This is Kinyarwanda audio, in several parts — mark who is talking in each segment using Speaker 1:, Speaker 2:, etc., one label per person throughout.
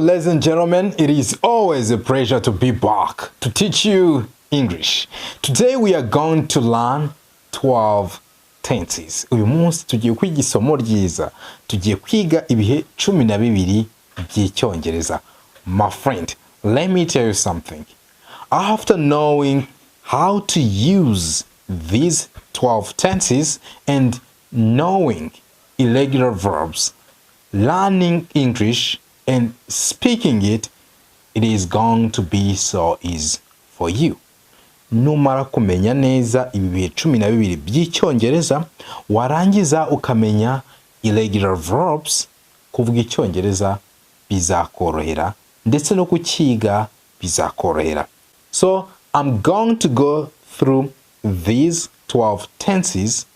Speaker 1: ladies and gentlemen, it is always a pleasure to be back to teach you English. Today we are going to learn 12 tenses. Uyu munsi tugiye kwiga isomo ryiza. Tugiye kwiga ibihe 12 by'icyongereza. My friend, let me tell you something. After knowing how to use these 12 tenses and knowing irregular verbs, learning English and speaking it is going to be so easy for you. Numara kumenya neza ibi bihe 12 by'icyongereza, warangiza ukamenya irregular verbs, kuvuga icyongereza bizakorohera ndetse no kukiga bizakorohera. So I'm going to go through these 12 tenses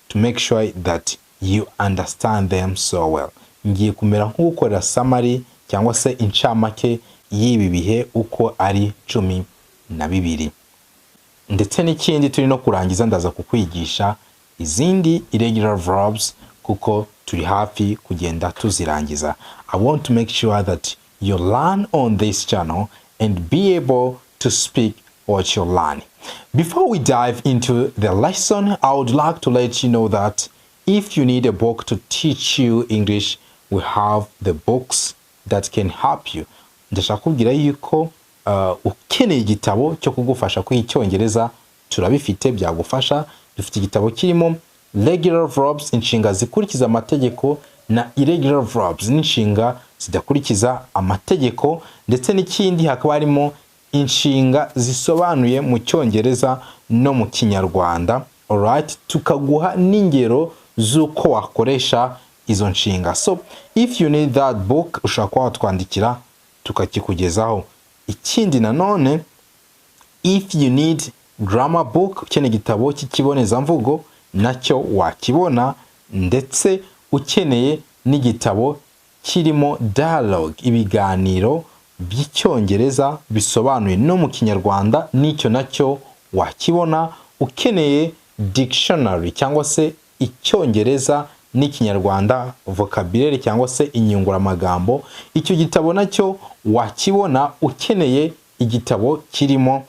Speaker 1: to make sure that you understand them so well. Ngiye kumera nk'ukorera summary cyangwa se incamake y'ibi bihe uko ari 12. Ndetse n'ikindi turi no kurangiza ndaza kukwigisha izindi irregular verbs kuko turi hafi kugenda tuzirangiza. I want to make sure that you learn on this channel and be able to speak what you learn. Before we dive into the lesson, I would like to let you know that if you need a book to teach you English, we have the books that can help you. Ndashaka kubwira yuko ukeneye igitabo cyo kugufasha kwiga icyongereza turabifite byagufasha. Dufite igitabo kirimo regular verbs, inshinga zikurikiza amategeko, na irregular verbs, inshinga zidakurikiza amategeko, ndetse n'ikindi hakaba harimo inshinga zisobanuye mu cyongereza no mu kinyarwanda. Alright, tukaguha n'ingero z'uko wakoresha izo nshinga. So if you need that book, ushaka watwandikira tukakikugezaho. Ikindi nanone, if you need grammar book, ukeneye igitabo cy'ikibonezamvugo, nacyo wakibona, ndetse ukeneye n'igitabo kirimo dialogue, ibiganiro by'icyongereza bisobanuye no mu kinyarwanda, nicyo nacyo wakibona. Ukeneye dictionary cyangwa se icyongereza n'ikinyarwanda vocabulary cyangwa se inyunguramagambo, icyo gitabo nacyo wakibona. Ukeneye igitabo kirimo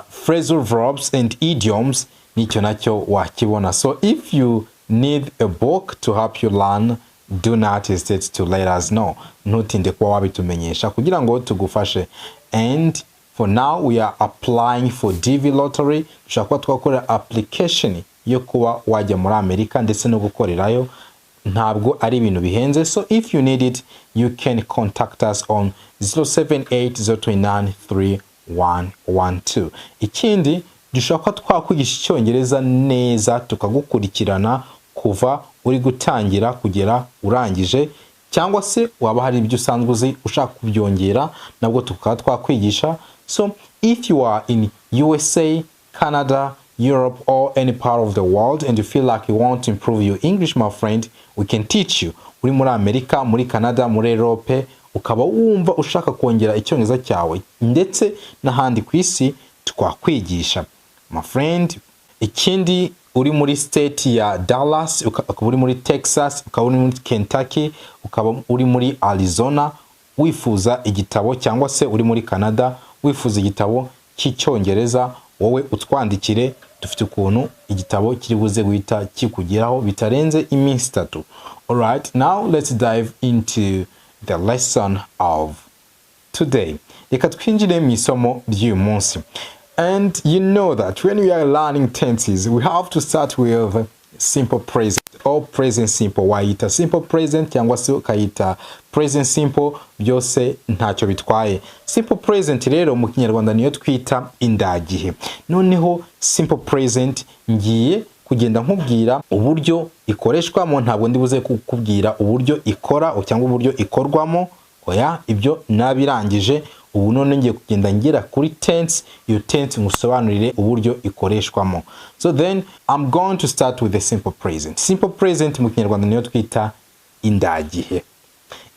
Speaker 1: phrasal verbs and idioms, nicyo nacyo wakibona. So if you need a book to help you learn, do not hesitate to let us know. Ntutinde kuba wabitumenyesha kugira ngo tugufashe. And for now we are applying for DV lottery. Dushaka twakora application yo kuba wajya muri Amerika ndetse no gukorerayo. Ntabwo ari ibintu bihenze. So if you need it, you can contact us on 078-029-3112. Ikindi dushaka twakwigisha icyongereza neza tukagukurikirana kuva uri gutangira kugera urangije, cyangwa se waba hari ibyo usanzwe uzi ushaka kubyongera nabwo tukaba twakwigisha. So if you are in USA, Canada, Europe, or any part of the world and you feel like you want to improve your English, my friend, we can teach you. Uri muri Amerika, muri Canada, muri Europe, ukaba wumva ushaka kongera icyongereza cyawe ndetse n'ahandi ku isi, twakwigisha, my friend. Ikindi, uri muri state ya Dallas, ukaba uri muri Texas, ukaba uri muri Kentucky, ukaba uri muri Arizona, wifuza igitabo, cyangwa se uri muri Canada wifuza igitabo cy'icyongereza, wowe utwandikire. Dufite ukuntu igitabo kiri buze guhita kikugeraho bitarenze iminsi 3. Alright, now let's dive into the lesson of today. Reka twinjire mu isomo ry'uyu munsi. And you know that when we are learning tenses, we have to start with simple present or present simple. Wayita simple present cyangwa se ukayita present simple, byose ntacyo bitwaye. Simple present rero mu kinyarwanda niyo twita indagihe. Noneho simple present ngiye kugenda nkubwira uburyo ikoreshwamo, ntabwo ndibuze kukubwira uburyo ikora cyangwa uburyo ikorwamo. Oya, ibyo nabirangije. Ubu none ngiye kugenda ngera kuri tense, iyo tense ngusobanurire uburyo ikoreshwamo. So then I'm going to start with the simple present. Simple present mu kinyarwanda niyo twita indagihe.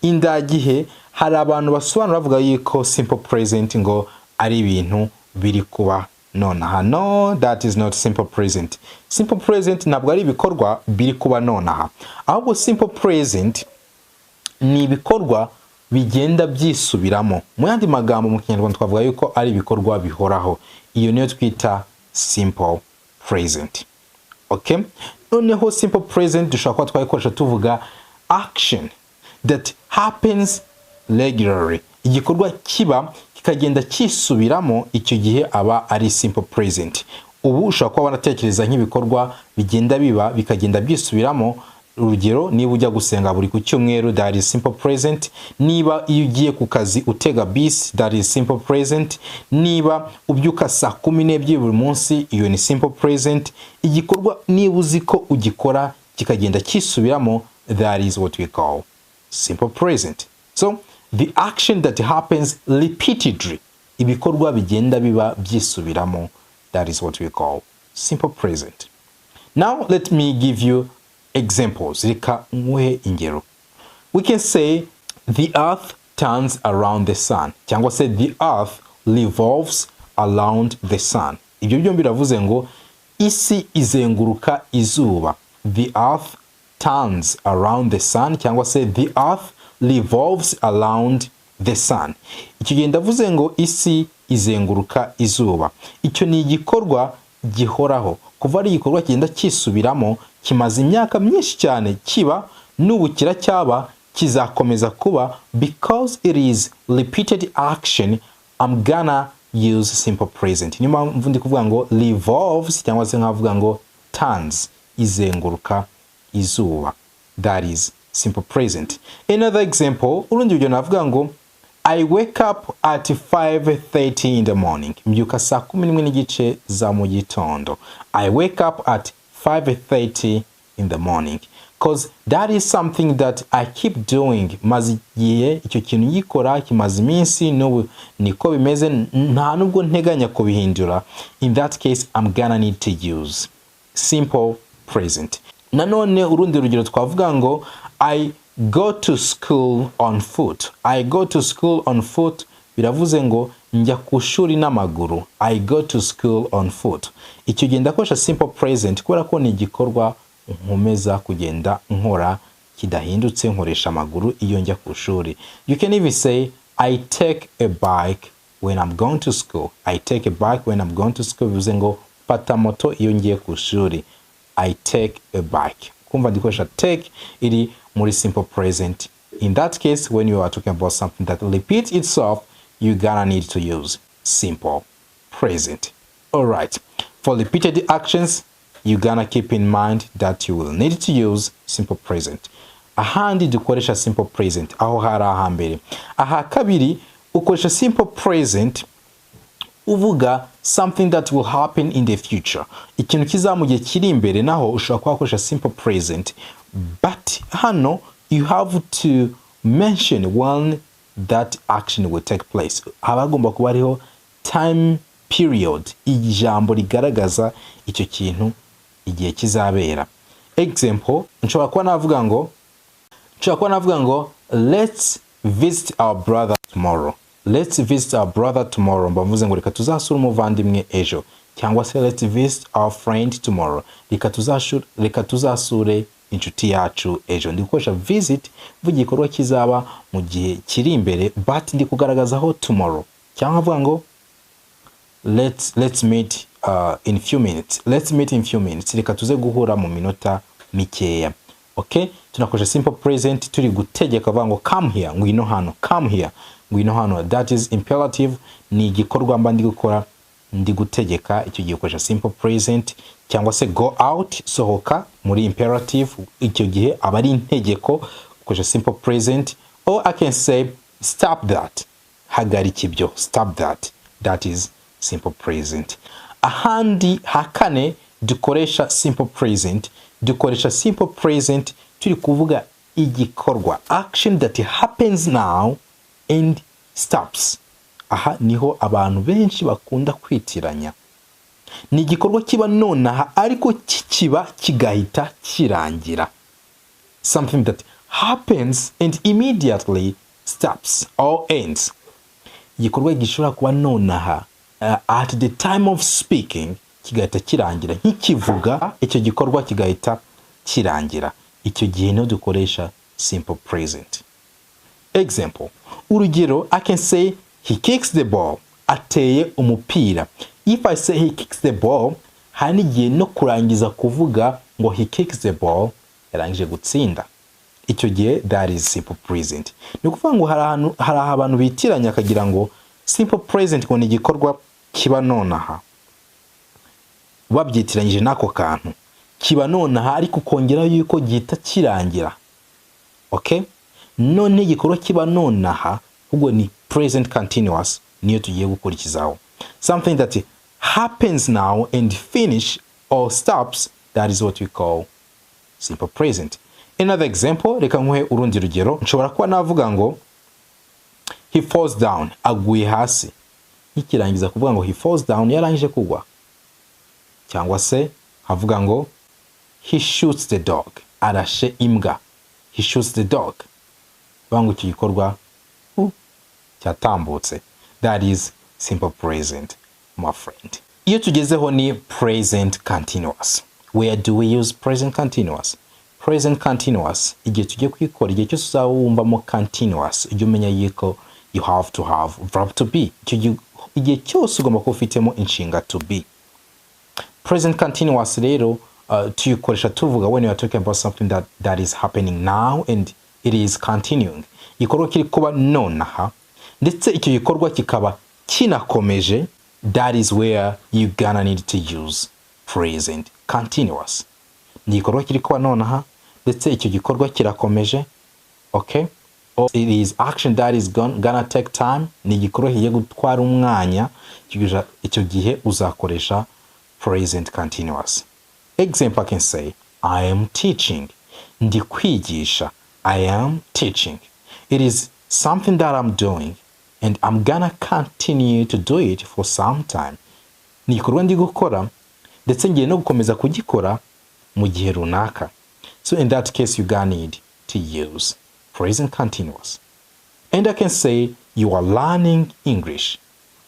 Speaker 1: Indagihe, hari abantu basobanura bavuga yuko simple present ngo ari ibintu biri kuba nonaha. No, that is not simple present. Simple present ntabwo ari ibikorwa biri kuba nonaha, ahubwo simple present ni ibikorwa bigenda byisubiramo. Mu yandi magambo mu Kinyarwanda twavuga yuko ari ibikorwa bihoraho. Iyo niyo twita simple present. Okay? Noneho simple present dushobora kuba twayikoresha tuvuga action that happens regularly. Igikorwa kiba kikagenda kisubiramo, icyo gihe aba ari simple present. Ubu ushobora kuba wanatekereza nk'ibikorwa bigenda biba bikagenda byisubiramo. Urugero, niba ujya gusenga buri ku cyumweru, that is simple present. Niba iyo ugiye ku kazi utega bus, that is simple present. Niba ubyuka saa 12 buri munsi, iyo ni simple present. Igikorwa niba uzi ko ugikora kikagenda kisubiramo, that is what we call simple present. So the action that happens repeatedly, ibikorwa bigenda biba byisubiramo, that is what we call simple present. Now let me give you examples. Reka nguhe ingero. We can say the earth turns around the sun, cyangwa se the earth revolves around the sun. Ibyo byombi biravuze ngo isi izenguruka izuba. The earth turns around the sun, cyangwa se the earth revolves around the sun. Icyo gihe ndavuze ngo isi izenguruka izuba. Icyo ni igikorwa gihoraho. Kuva ari igikorwa kigenda kisubiramo, kimaze imyaka myinshi cyane kiba, n'ubu kiracyaba, kizakomeza kuba. Because it is repeated action, I'm gonna use simple present. Ni mpamvu ndi kuvuga ngo revolves, cyangwa se nkavuga ngo turns, izenguruka izuba. That is simple present. Another example, urundi rugero navuga ngo I wake up at 5:30 in the morning. Mbyuka saa 11:30 za mu gitondo. I wake up at 5:30 in the morning. Because that is something that I keep doing. Maze igihe icyo kintu yikora kimaze iminsi, n'ubu niko bimeze, nta nubwo nteganya kubihindura. In that case, I'm gonna need to use simple present. Nanone urundi rugero twavuga ngo I go to school on foot. I go to school on foot biravuze ngo njya ku shuri n'amaguru. I go to school on foot. Icyo gihe ndakoresha simple present kubera ko ni igikorwa nkomeza kugenda nkora kidahindutse, nkoresha amaguru iyo njya ku shuri. You can even say I take a bike when I'm going to school. I take a bike when I'm going to school bivuze ngo fata moto iyo ngiye ku shuri. I take a bike. Kumva ndikoresha take iri muri simple present. In that case, when you are talking about something that repeats itself, you're gonna need to use simple present. All right. For repeated actions, you're gonna keep in mind that you will need to use simple present. Ahandi dukoresha simple present aho hari ahambere. Aha kabiri ukoresha simple present uvuga something that will happen in the future. Ikintu kizamugiye kiri imbere naho ushobora kubakoresha simple present. But hano you have to mention when that action will take place. Habagomba kuba hariho time period, ijambo rigaragaza icyo kintu igihe kizabera. Example, nshobora kuba navuga ngo let's visit our brother tomorrow. Let's visit our brother tomorrow. Mbavuze ngo reka tuzasura umuvandimwe ejo. Cyangwa se let's visit our friend tomorrow. Reka tuzasure inshuti yacu ejo. Ndi gukoresha visit vuga igikorwa kizaba mu gihe kiri imbere, but ndi kugaragazaho tomorrow. Cyangwa avuga ngo let's meet in few minutes. Let's meet in few minutes. Reka tuze guhura mu minota mikeya. Okay? Tunakoresha simple present turi gutegeka avuga ngo come here, ngwino hano. Come here, ngwino hano. That is imperative, ni igikorwa mba ndi gukora, ndi gutegeka, icyo gihe ukoresha simple present. Cyangwa se go out, sohoka, muri imperative, icyo gihe aba ari integeko, ukoresha simple present. Or I can say stop that, hagarika ibyo, stop that. That is simple present. Ahandi hakane dukoresha simple present, dukoresha simple present turi kuvuga igikorwa, action that happens now and stops. Aha niho abantu benshi bakunda kwitiranya. Ni igikorwa kiba nonaha ariko kikiba kigahita kirangira. Something that happens and immediately stops or ends. Igikorwa gishobora kuba nonaha at the time of speaking kigahita kirangira, nk'ikivuga icyo gikorwa kigahita kirangira. Icyo gihe no dukoresha simple present. Example, urugero, I can say he kicks the ball. Ateye umupira. If I say he kicks the ball, hani gihe no kurangiza kuvuga ngo he kicks the ball, yarangije gutsinda. Icyo gihe that is simple present. Ni ukuvuga ngo hari abantu bitiranya akagira ngo simple present ngo ni igikorwa kiba nonaha. Babyitiranyije nako kantu. Kiba nonaha ariko kongera yuko gihita kirangira. Okay? None igikorwa kiba nonaha ubwo ni present continuous niyo tugiye gukurikizaho. Something that happens now and finish or stops, that is what we call simple present. Another example, reka nkuhe urundi rugero. Nshobora kuba navuga ngo he falls down, aguye hasi. Ikirangiza kuvuga ngo he falls down, yarangije kugwa. Cyangwa se havuga ngo he shoots the dog, arashe imbwa. He shoots the dog. Bangu icyo gikorwa cyatambutse. That is simple present, my friend. Iyo tugezeho ni present continuous. Where do we use present continuous? Present continuous, igihe tugiye kwikora, igihe cyose uzawumbamo continuous, ujye umenya yuko you have to have verb to be. Igihe cyose ugomba kuba ufitemo inshinga to be. Present continuous rero tuyikoresha tuvuga when you are talking about something that is happening now and it is continuing. Igikorwa kiri kuba nonaha ndetse icyo gikorwa kikaba kinakomeje, that is where you gonna need to use present continuous. Ni igikorwa kiri kuba nonaha ndetse icyo gikorwa kirakomeje, okay? Or it is action that is gonna take time, ni igikorwa kigiye gutwara umwanya, icyo gihe uzakoresha present continuous. Example, I can say I am teaching. Ndi kwigisha. I am teaching. It is something that I'm doing and I'm gonna continue to do it for some time. Ni igikorwa ndi gukora ndetse ngiye no gukomeza kugikora mu gihe runaka. So in that case you gonna need to use present continuous. And I can say you are learning English.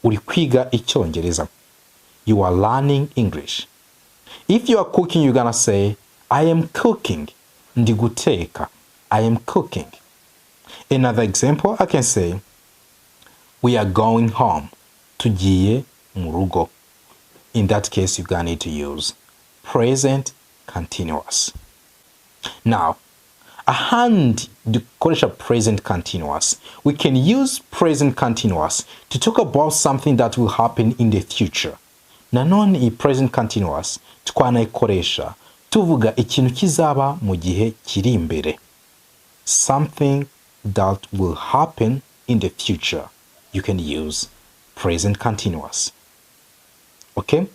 Speaker 1: Uri kwiga icyongereza. You are learning English. If you are cooking, you're gonna say I am cooking. Ndi guteka. I am cooking. Another example, I can say we are going home. Tugiye mu rugo. In that case, you're gonna need to use present continuous. Now, ahandi dukoresha present continuous. We can use present continuous to talk about something that will happen in the future. Nanone i present continuous twanayikoresha tuvuga ikintu kizaba mu gihe kiri imbere. Something that will happen in the future. You can use present continuous. Okay?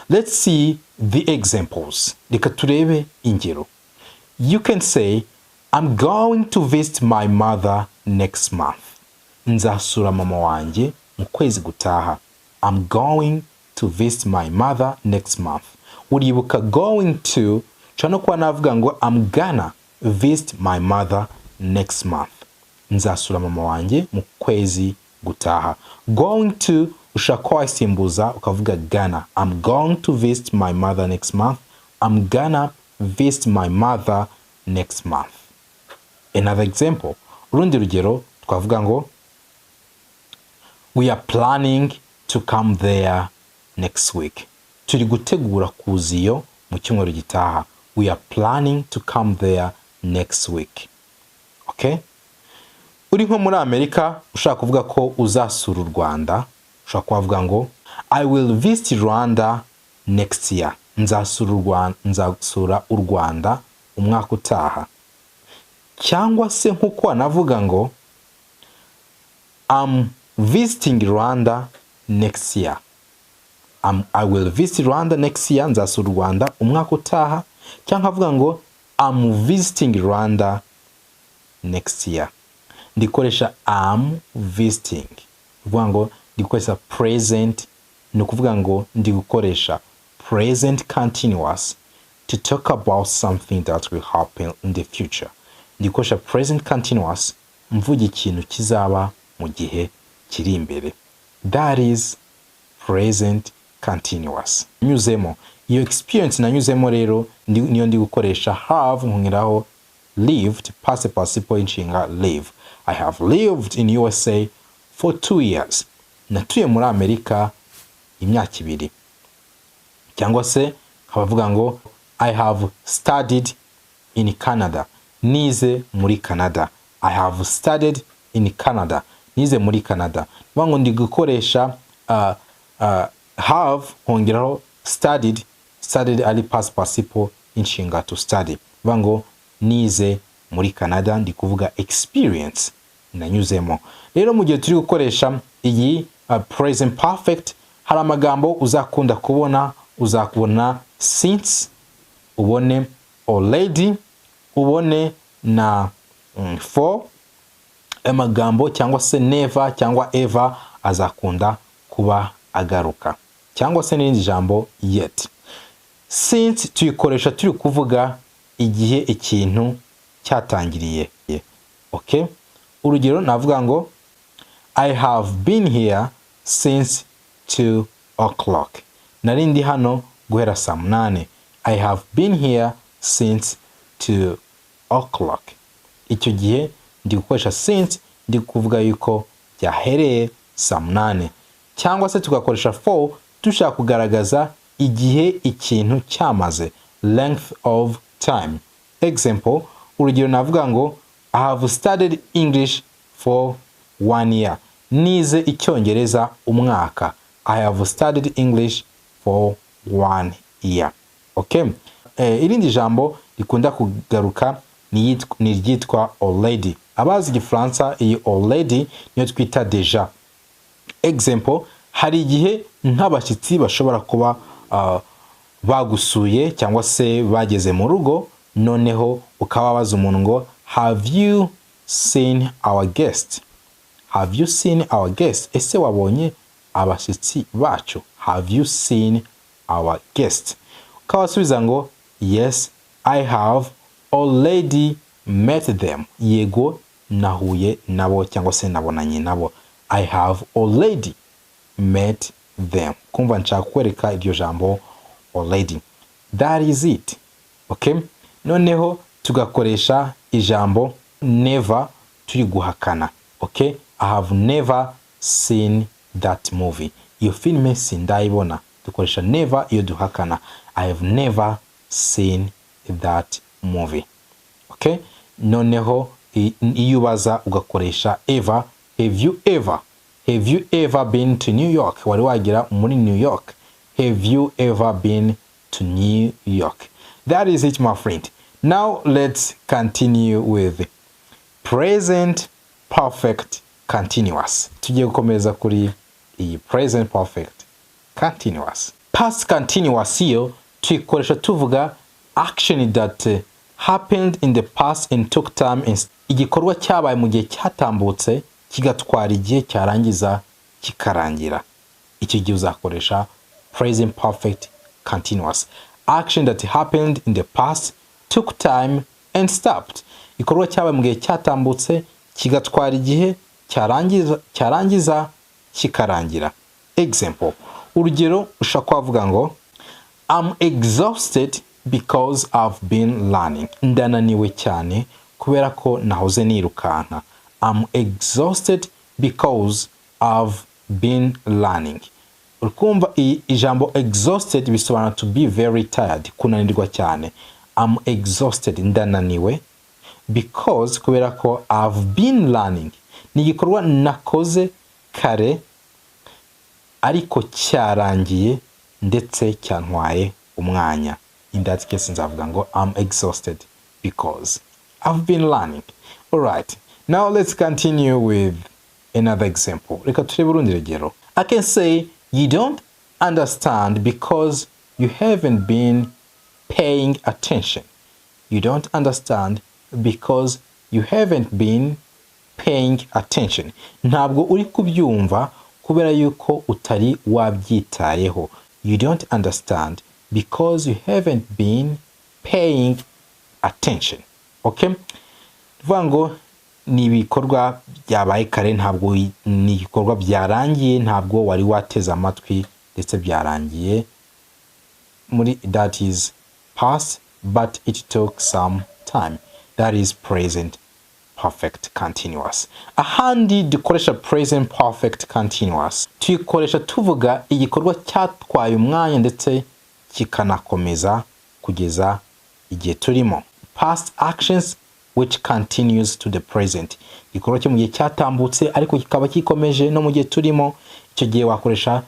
Speaker 1: Let's see the examples. Reka turebe ingero. You can say I'm going to visit my mother next month. Nzasura mama wanjye mu kwezi gutaha. I'm going to visit my mother next month. Uribuka going to, chano kwa navuga ngo I'm gonna visit my mother next month. Nzasura mama wanjye mu kwezi gutaha. Going to ushaka wasimbuza ukavuga gonna. I'm going to visit my mother next month. I'm gonna visit my mother next month. Another example, urundi rugero twavuga ngo we are planning to come there next week. Turi gutegura kuziyo mu cyumweru gitaha. We are planning to come there next week. Okay? Uri nko muri Amerika ushaka kuvuga ko uzasura u Rwanda, ushaka kuvuga ngo I will visit Rwanda next year. Nzasura u Rwanda umwaka utaha. Cyangwa se nkuko anavuga ngo I'm visiting Rwanda next year. I will visit Rwanda next year. Nzasura Rwanda umwaka utaha. Cyangwa avuga ngo I'm visiting Rwanda next year. Ndikoresha I'm visiting. Uvuga ngo ndikoresha present, ni kuvuga ngo ndi gukoresha present continuous to talk about something that will happen in the future. Ndikoresha present continuous mvuga ikintu kizaba mu gihe kiri imbere. That is present continuous. Nyuzemo iyo experience nanyuzemo rero niyo ndi gukoresha have nkongeraho lived past participle inshinga live. I have lived in USA for 2 years. Natuye muri Amerika imyaka 2. Cyangwa se abavuga ngo I have studied in Canada. Nize muri Canada. I have studied in Canada. Nize muri Canada. Vango ndi gukoresha have hongeraho studied. Studied ali past participle inshinga to study. Vango nize muri Canada ndi kuvuga experience nanyuzemo. Rero mu gihe turi gukoresha iyi present perfect hari amagambo uzakunda kubona, uzakubona since, ubone already, ubone na for. Amagambo cyangwa se never cyangwa ever azakunda kuba agaruka, cyangwa se n'irindi jambo yet. Since tuyikoresha turi kuvuga igihe ikintu cyatangiriye. Okay? Urugero navuga ngo I have been here since 2 o'clock. Narindi hano guhera saa 8. I have been here since 2 o'clock. Icyo gihe ndi gukoresha since ndi kuvuga yuko byahereye saa 8. Cyangwa se tugakoresha for dushaka kugaragaza igihe ikintu cyamaze, length of time. Example, urugero navuga ngo I have studied English for 1 year. Nize icyongereza umwaka. I have studied English for 1 year. Okay? Irindi jambo rikunda kugaruka ni ryitwa already. Abazi igifaransa iyi already niyo twita deja. Example, hari igihe nk'abashyitsi bashobora kuba bagusuye cyangwa se bageze mu rugo, noneho ukaba wabaza umuntu ngo have you seen our guest? Have you seen our guest? Ese wabonye abashyitsi bacu? Have you seen our guest? Ukabasubiza ngo yes, I have already met them. Yego, nahuye nabo cyangwa se nabonanye nabo. I have already met them. Kumva nshaka kwereka iryo jambo already. That is it. Okay? Noneho tugakoresha ijambo never turi guhakana. Okay? I have never seen that movie. Iyo filme sindayibona. Dukoresha never iyo duhakana. I have never seen that movie. Okay? Noneho iyo ubaza ugakoresha ever. Have you ever been to New York? Wari wagira muri New York. Have you ever been to New York? That is it, my friend. Now let's continue with present perfect continuous. Tugiye gukomeza kuri iyi present perfect continuous. Past continuous iyo tuyikoresha tuvuga action that happened in the past and took time. Igikorwa cyabaye mu gihe cyatambutse kigatwara igihe cyarangiza kikarangira. Icyo gihe uzakoresha present perfect continuous. Action that happened in the past took time and stopped. Igikorwa cyabaye mu gihe cyatambutse kigatwara igihe cyarangiza kikarangira. Example, urugero ushaka kuvuga ngo I'm exhausted because I've been learning. Ndananiwe cyane kubera ko nahoze nirukanka. I'm exhausted because I've been learning. Ukumva ijambo exhausted bisobanura to be very tired, kunanirwa cyane. I'm exhausted, ndananiwe, because kubera ko I've been learning. Ni igikorwa nakoze kare ariko cyarangiye ndetse cyantwaye umwanya. In that case nzavuga ngo I'm exhausted because I've been learning. All right. Now let's continue with another example. Reka turebe urundi rugero. I can say you don't understand because you haven't been paying attention. You don't understand because you haven't been paying attention. Ntabwo uri kubyumva kubera yuko utari wabyitayeho. You don't understand because you haven't been paying attention. Okay? Vango ni ibikorwa byabaye kare, ntabwo ni ibikorwa byarangiye, ntabwo wari wateze amatwi ndetse byarangiye muri that is past but it took some time. That is present perfect continuous. Ahandi dukoresha present perfect continuous tuyikoresha tuvuga igikorwa cyatwaye umwanya ndetse kikanakomeza kugeza igihe turimo. Past actions which continues to the present, igikorwa cyo mu gihe cyatambutse ariko kikaba kikomeje no mu gihe turimo, icyo gihe wakoresha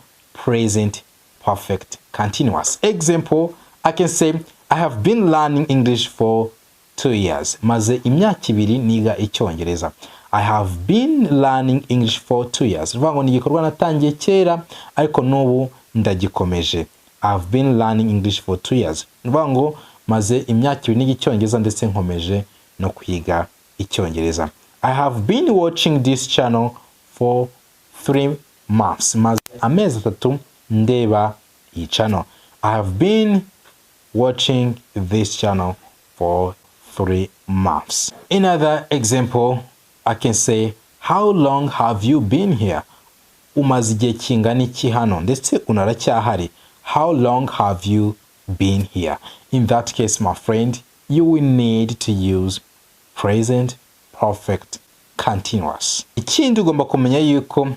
Speaker 1: present perfect continuous. Example, I can say I have been learning English for 2 years. Maze imyaka 2 niga icyongereza. I have been learning English for 2 years. Ruvango ni igikorwa natangiye kera ariko n'ubu ndagikomeje. I have been learning English for 2 years. Ruvango maze imyaka 2 niga icyongereza ndetse nkomeje no kwiga icyongereza. I have been watching this channel for 3 months. Maze amezi 3 ndeba iyi channel. I have been watching this channel for 3 months. Another example, I can say, how long have you been here? Umaze igihe kingana iki hano ndetse unaracyahari. How long have you been here? In that case, my friend, you will need to use present perfect continuous. Ikindi ugomba kumenya yuko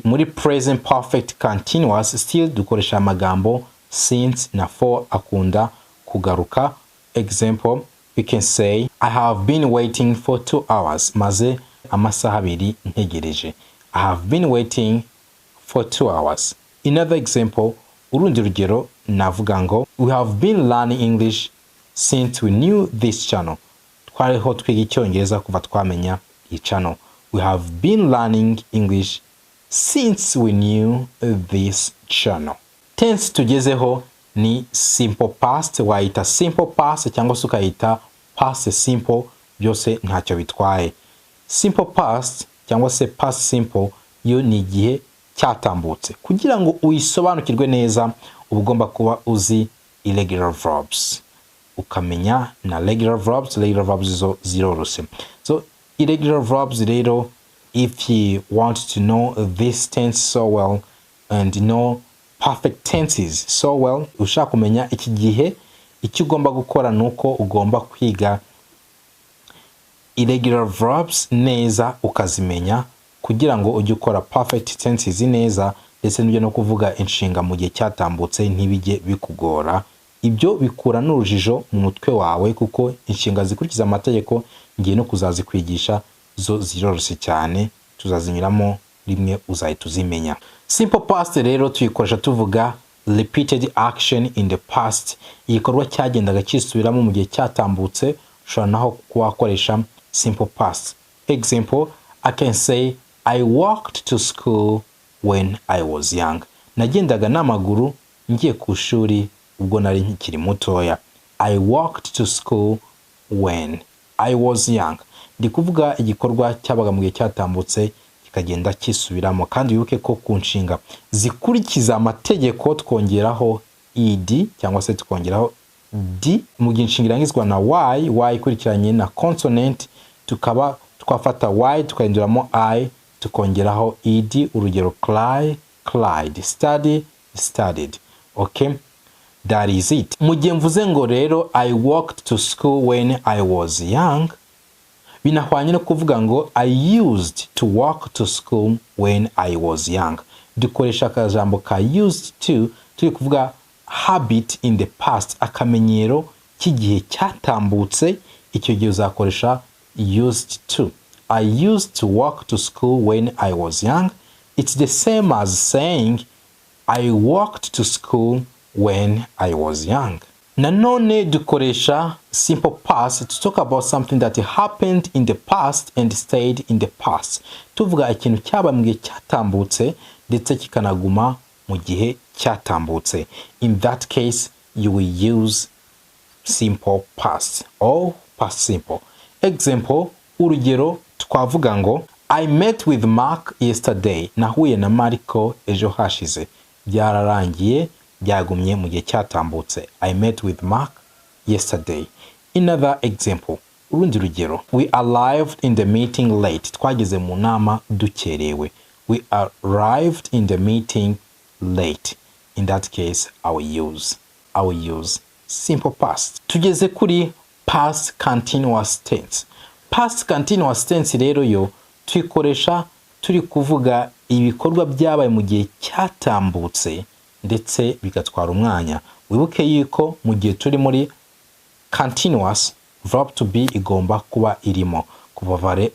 Speaker 1: muri present perfect continuous still dukoresha amagambo since na for akunda kugaruka. Example, we can say I have been waiting for 2 hours. Maze amasaha 2 ntegereje. I have been waiting for 2 hours. Another example, urundi rugero navuga ngo we have been learning English since we knew this channel. Twariho twiga icyongereza kuva twamenya iyi channel. We have been learning English since we knew this channel. Tense tugezeho ni simple past, waita simple past cyangwa se ukayita past simple, byose ntacyo bitwaye. Simple past cyangwa se past simple yo ni igihe cyatambutse. Kugira ngo uyisobanukirwe neza ugomba kuba uzi irregular verbs, ukamenya na regular verbs zo zirorose. So irregular verbs rero, if you want to know this tense so well and know perfect tenses so well, ushaka kumenya iki gihe icyo ugomba gukora nuko ugomba kwiga irregular verbs neza ukazimenya kugira ngo ujye ukora perfect tenses neza ndetse n'ibyo no kuvuga inshinga mu gihe cyatambutse ntibijye bikugora. Ibyo bikura n'urujijo mu mutwe wawe kuko inshinga zikurikiza amategeko ngiye no kuzazikwigisha zo ziroroshye cyane, tuzazinyuramo rimwe uzahita uzimenya. Simple past rero tuyikoresha tuvuga repeated action in the past, igikorwa cyagendaga kisubiramo mu gihe cyatambutse, ushobora naho kuwakoresha simple past. Example, I can say I walked to school when I was young. Nagendaga n'amaguru ngiye ku ishuri ubwo nari nkiri mutoya. I walked to school when I was young. Ndi kuvuga igikorwa cyabaga mu gihe cyatambutse kikagenda kisubiramo, kandi wibuke ko ku nshinga zikurikiza amategeko twongeraho ed cyangwa se tukongeraho d mu gihe inshinga irangizwa na y ikurikiranye na consonant, tukaba twafata y tukahinduramo I tukongeraho ed. Urugero cry, cried, study, studied. Okay, that is it. Mu gihe mvuze ngo rero I walked to school when I was young, binahwanye no kuvuga ngo I used to walk to school when I was young. Dukoresha akajambo ka used to turi kuvuga habit in the past, akamenyero k'igihe cyatambutse, icyo gihe uzakoresha used to. I used to walk to school when I was young. It's the same as saying I walked to school when I was young. Nanone dukoresha simple past to talk about something that happened in the past and stayed in the past. Tuvuga ikintu cyaba mu gihe cyatambutse ndetse kikanaguma mu gihe cyatambutse. In that case, you will use simple past or past simple. Example, urugero twavuga ngo I met with Mark yesterday. Nahuye na Mariko ejo hashize. Byararangiye, byagumye mu gihe cyatambutse. I met with Mark yesterday. Another example, urundi rugero, we arrived in the meeting late. Twageze mu nama dukerewe. We arrived in the meeting late. In that case, I will use simple past. Tugeze kuri past continuous tense. Past continuous tense rero yo tuyikoresha turi kuvuga ibikorwa byabaye mu gihe cyatambutse ndetse bigatwara umwanya. Wibuke yuko mu gihe turi muri continuous, verb to be igomba kuba irimo.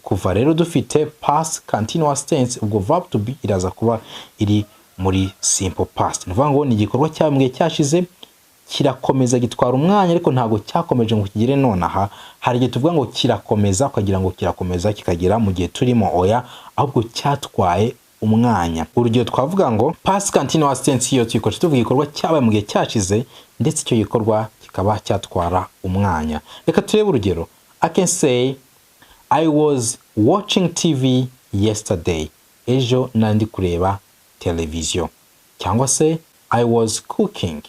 Speaker 1: Kuva rero dufite past continuous tense, ubwo verb to be iraza kuba iri muri simple past. Nuvuga ngo ni igikorwa cyambwiye cyashize kirakomeza gitwara umwanya, ariko ntago cyakomeje ngo kigire nonaha. Hari igihe tuvuga ngo kirakomeza ukagira ngo kirakomeza kikagera mu gihe turimo, oya, ahubwo cyatwaye umwanya. Urugero twavuga ngo past continuous tense iyo tuyikoresha tuvuga igikorwa cyabaye mu gihe cyashize ndetse icyo gikorwa kikaba cyatwara umwanya. Reka turebe urugero. I can say I was watching TV yesterday. Ejo nandi kureba televiziyo. Cyangwa se I was cooking.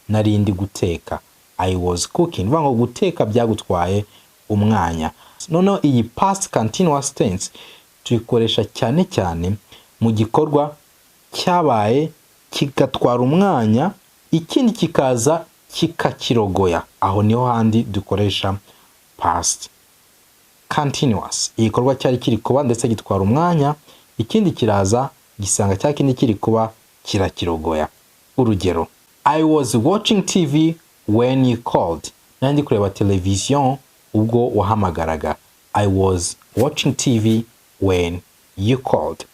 Speaker 1: Narindi guteka. I was cooking. Vuga ngo guteka byagutwaye umwanya. Noneho iyi past continuous tense tuyikoresha cyane cyane mu gikorwa cyabaye kigatwara umwanya, ikindi kikaza kikakirogoya. Aho niho handi dukoresha past continuous. Igikorwa cyari kiri kuba ndetse gitwara umwanya, ikindi kiraza gisanga cya kindi kiri kuba kirakirogoya. Urugero, I was watching TV when you called. Nandi kureba television ubwo wahamagaraga. I was watching TV when you called.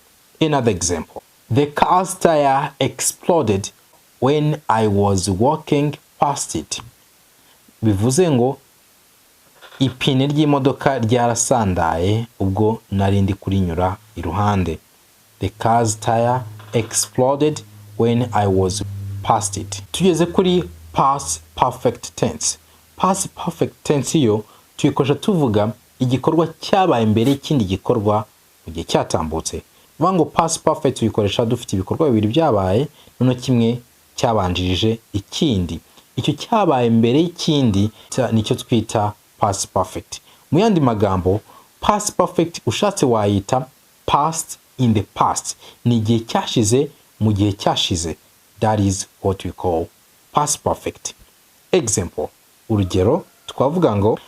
Speaker 1: Another example. The car's tire exploded when I was walking past it. Bivuze ngo ipine ry'imodoka ryarasandaye ubwo narindi kurinyura iruhande. The car's tire exploded when I was past it. Tugeze kuri past perfect tense. Past perfect tense yo tuyikoresha tuvuga igikorwa cyabaye mbere y'ikindi gikorwa mu gihe cyatambutse. Vuga ngo past perfect tuyikoresha dufite ibikorwa bibiri byabaye, none kimwe cyabanjirije ikindi. Icyo cyabaye mbere y'ikindi nicyo twita past perfect. Mu yandi magambo, past perfect ushatse wayita past in the past. Ni igihe cyashize mu gihe cyashize. That is what we call past perfect. Example. Urugero twavuga ngo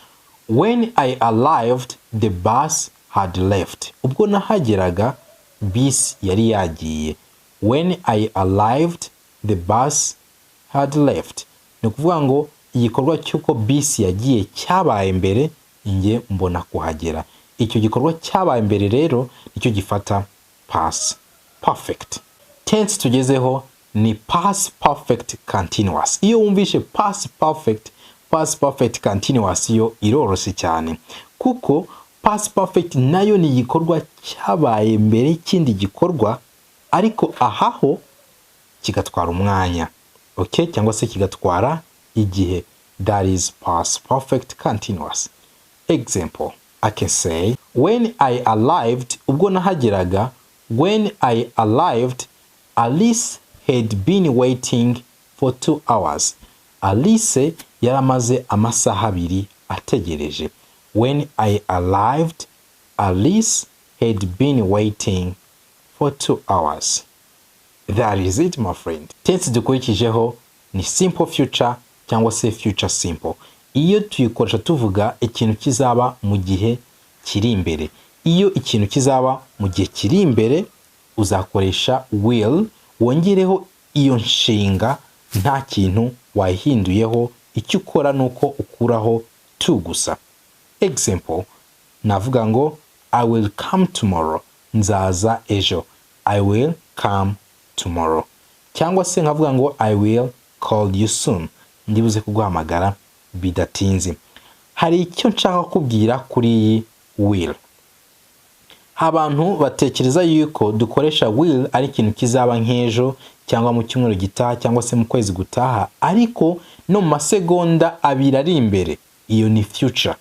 Speaker 1: when I arrived the bus had left. Ubwo nahageraga bus yari yagiye. When I arrived the bus had left. Ni kuvuga ngo igikorwa cyuko bus yagiye cyabaye mbere nge mbona kuhagera. Icyo gikorwa cyabaye mbere rero nicyo gifata past perfect. Tense tugezeho ni past perfect continuous. Iyo wumvishe past perfect continuous yo iroroshye cyane, kuko past perfect nayo ni igikorwa cyabaye mbere y'ikindi gikorwa ariko ahaho kigatwara umwanya, okay, cyangwa se kigatwara igihe. That is past perfect continuous. Example, I can say when I arrived, ubwo nahageraga, when I arrived Alice had been waiting for 2 hours. Alice yaramaze amasaha abiri ategereje. When I arrived, Alice had been waiting for 2 hours. That is it, my friend. Tense dukurikijeho ni simple future cyangwa se future simple. Iyo tuyikoresha tuvuga ikintu kizaba mu gihe kiri imbere. Iyo ikintu kizaba mu gihe kiri imbere uzakoresha will, wongereho iyo nshinga, nta kintu wahinduyeho, icyo ukora nuko ukuraho to gusa. Example, navuga ngo I will come tomorrow. Nzaza ejo. I will come tomorrow. Cyangwa se nkavuga ngo I will call you soon. Ndibuze kuguhamagara bidatinze. Hari icyo nshaka kubwira kuri iyi will. Abantu batekereza yuko dukoresha will ari ikintu kizaba nk'ejo cyangwa mu cyumweru gitaha cyangwa se mu kwezi gutaha, ariko no mu masegonda abiri ari imbere. Iyo ni future.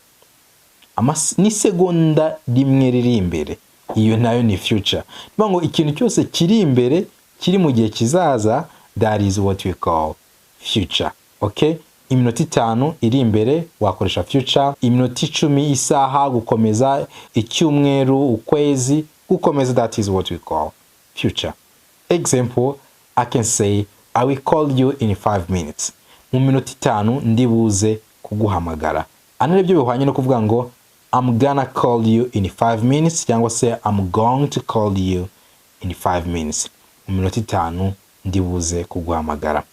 Speaker 1: Ni segonda rimwe riri imbere, iyo nayo ni future. Niyo ngo ikintu cyose kiri imbere kiri mu gihe kizaza, that is what we call future. Okay? Iminota 5 iri imbere wakoresha future, iminota 10 isaha, gukomeza icyumweru, ukwezi, gukomeza, that is what we call future. Example, I can say I will call you in 5 minutes. Mu minota 5 ndibuze kuguhamagara. Anare byo bihwanye no kuvuga ngo I'm gonna call you in 5 minutes cyangwa se I'm going to call you in 5 minutes. Mu minota 5 ndibuze kuguhamagara.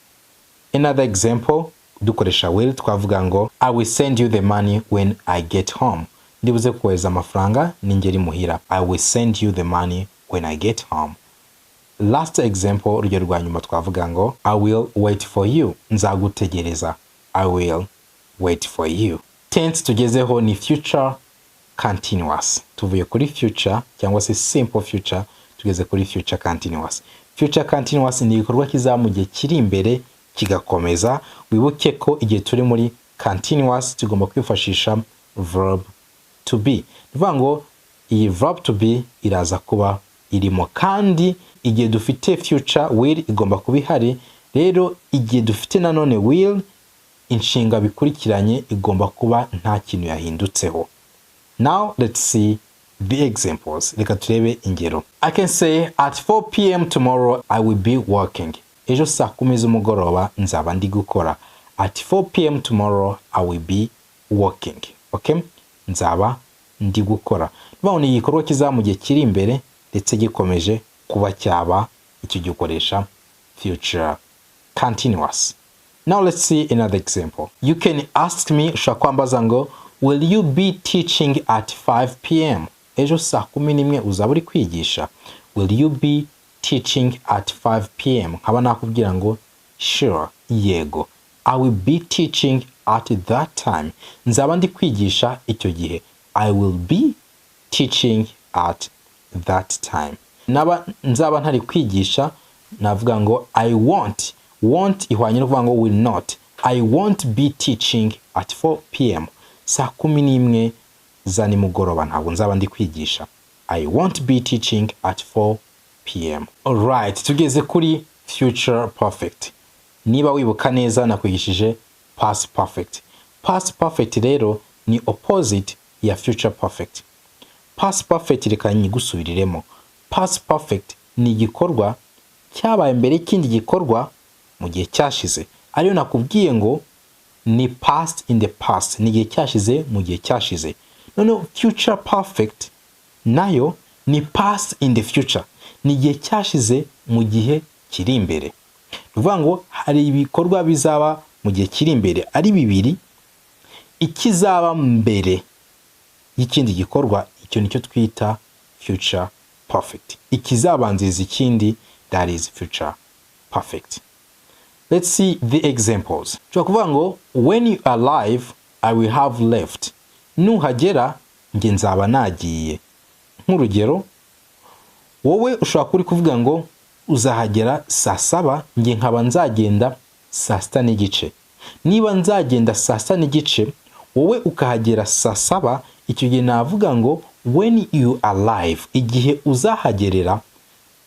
Speaker 1: Another example, dukoresha will twavuga ngo I will send you the money when I get home. Ndibuze kohereza amafaranga ningeri muhira. I will send you the money when I get home. Last example, urugero rwa nyuma twavuga ngo I will wait for you. Nzagutegereza. I will wait for you. Tense tugezeho ni future continuous. Tuvuye kuri future cyangwa se simple future tugeze kuri future continuous. Future continuous ni igikorwa kiza mu gihe kiri imbere kigakomeza. Wibuke ko igihe turi muri continuous tugomba kwifashisha verb to be. Nivuga ngo iyi verb to be iraza kuba irimo, kandi igihe dufite future will igomba kuba ihari. Rero igihe dufite nanone will, inshinga bikurikiranye igomba kuba nta kintu yahindutseho. Now let's see the examples. Reka turebe ingero. I can say at 4 p.m. tomorrow I will be working. Ejo saa 10 z'umugoroba nzaba ndi gukora. At 4 p.m. tomorrow I will be working. Okay? Nzaba ndi gukora. Nubwo ni igikorwa kiza mu gihe kiri imbere ndetse gikomeje kuba cyaba, icyo gikoresha future continuous. Now let's see another example. You can ask me, ushobora kwambaza ngo will you be teaching at 5 p.m. Ejo saa 11 uzaba uri kwigisha. Will you be teaching at 5 p.m. nkaba nakubwira ngo sure, yego. I will be teaching at that time. Nzaba ndi kwigisha icyo gihe. I will be teaching at that time. Nzaba ntari kwigisha navuga ngo I won't ihwanye no kuvuga ngo will not. I won't be teaching at 4 p.m. saa 11 za nimugoroba ntabwo nzaba ndi kwigisha. I won't be teaching at 4 p.m. Alright, tugeze kuri future perfect. Niba wibuka neza nakwigishije past perfect. Past perfect rero ni opposite ya future perfect. Past perfect reka nyigusubiriremo. Past perfect ni igikorwa cyabaye mbere y'ikindi gikorwa mu gihe cyashize. Ariyo nakubwiye ngo ni past in the past, ni igihe cyashize mu gihe cyashize. None future perfect nayo ni past in the future, ni igihe cyashize mu gihe kiri imbere. Bivuga ngo hari ibikorwa bizaba mu gihe kiri imbere ari bibiri, ikizaba mbere y'ikindi gikorwa icyo nicyo twita future perfect. Ikizabanziriza ikindi, that is future perfect. Let's see the examples. Tukuvuga ngo when you are alive I will have left. Nuhagera nge nzaba nagiye. Nk'urugero, wowe ushobora kuri kuvuga ngo uzahagera saa 7 nge nkaba nzagenda saa 6:30. Niba nzagenda saa 6:30 wowe ukahagera saa 7, icyo gihe navuga ngo when you are alive, igihe uzahagerera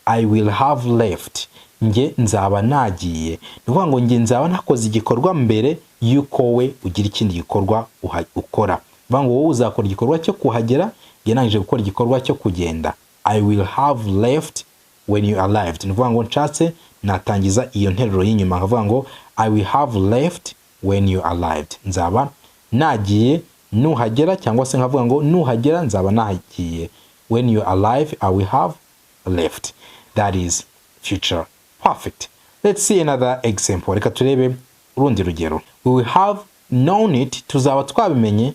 Speaker 1: I will have left, nge nzaba nagiye. Nukuvuga ngo nge nzaba nakoze igikorwa mbere yuko we ugira ikindi gikorwa ukora. Bivuga ngo wowe uzakora igikorwa cyo kuhagera, nge nangije gukora igikorwa cyo kugenda. I will have left when you arrived. Nukuvuga ngo nshatse natangiza iyo nteruro y'inyuma nkavuga ngo I will have left when you arrived. Nzaba nagiye nuhagera, cyangwa se nkavuga ngo nuhagera nzaba nagiye. When you arrive I will have left. That is future perfect. Let's see another example. Reka turebe urundi rugero. We will have known it, tuzaba twabimenye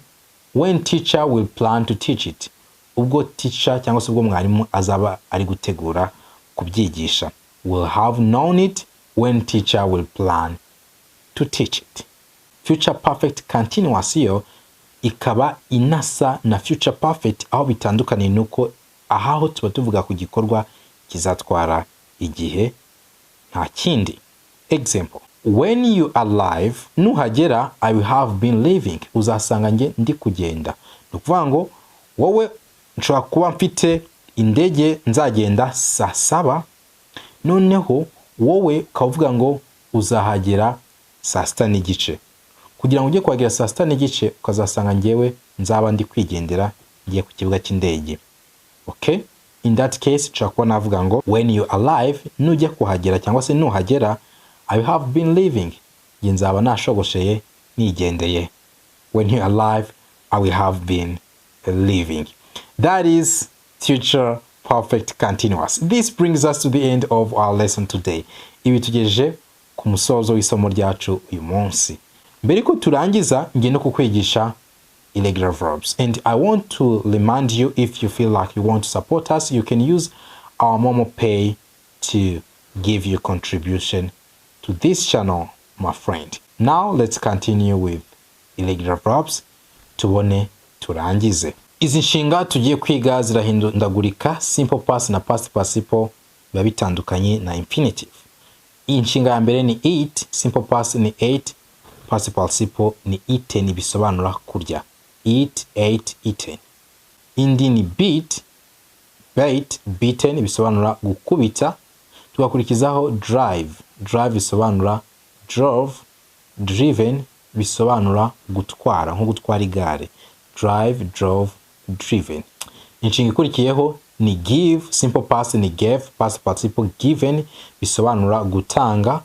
Speaker 1: when teacher will plan to teach it. Ubwo teacher cyangwa se ubwo mwarimu azaba ari gutegura kubyigisha. We'll have known it when teacher will plan to teach it. Future perfect continuous yo ikaba inasa na future perfect, aho bitandukanye nuko aho tuba tuvuga ku gikorwa kizatwara igihe nta kindi. Example, when you are alive nuhagera I will have been living. Uzasanga nge ndi kugenda. Nukuvuga ngo wowe nshobora kuba mfite indege nzagenda saa 7, noneho wowe ukavuga ngo uzahagera saa 6:30. Kugira ngo ujye kuhagera saa 6:30 ukazasanga ngewe nzaba ndi kwigendera ngiye ku kibuga cy'indege. Okay? In that case chakwa navuga ngo when you alive nujya kuhagera cyangwa se nuhagera I have been living, nzaba nashogosheye nigendeye. When you alive I will have been living. That is future perfect continuous. This brings us to the end of our lesson today. Ibi tugejeje ku musozo w'isomo ryacu uyu munsi. Mbere ko turangiza ngiye no kukwigisha irregular verbs, and I want to remind you, if you feel like you want to support us, you can use our Momo Pay to give your contribution to this channel, my friend. Now let's continue with irregular verbs. Tubone turangize. Izi nshinga tugiye kwiga zirahindagurika. Simple past na past participle biba bitandukanye na infinitive. Iyi nshinga ya mbere ni eat, simple past ni ate, past participle ni eaten, bisobanura kurya. Eat, ate, eaten. Indi ni beat, bait, beaten, bisobanura gukubita. Tugakurikizaho drive, drive bisobanura drove, driven bisobanura gutwara, nko gutwara igare. Drive, drove, driven. Inshinga ikurikiyeho ni give, simple past ni gave, past participle given, bisobanura gutanga.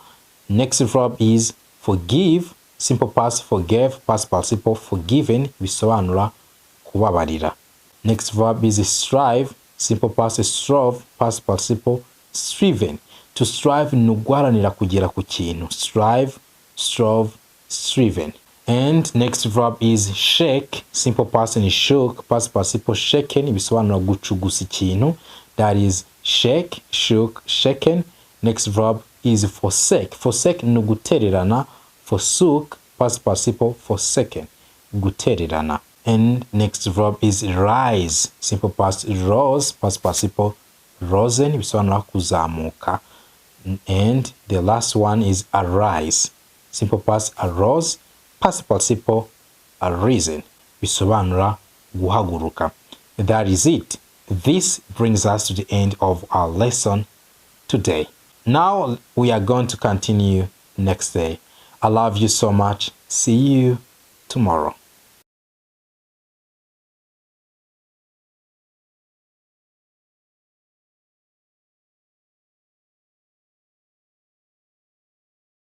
Speaker 1: Next verb is forgive, simple past forgave, past participle forgiven, bisobanura kubabarira. Next verb is strive, simple past strove, past participle striven. To strive ni guharanira kugera ku kintu. Strive, strove, striven. And next verb is shake, simple past ni shook, past participle shaken, bisobanura gucugusa ikintu. That is shake, shook, shaken. Next verb is forsake. Forsake ni gutererana. Forsook, past participle forsaken, gutererana. And next verb is rise, simple past rose, past participle rosen, bisobanura kuzamuka. And the last one is arise, simple past arose, past participle arisen, bisobanura guhaguruka. That is it. This brings us to the end of our lesson today. Now we are going to continue next day. I love you so much. See you tomorrow.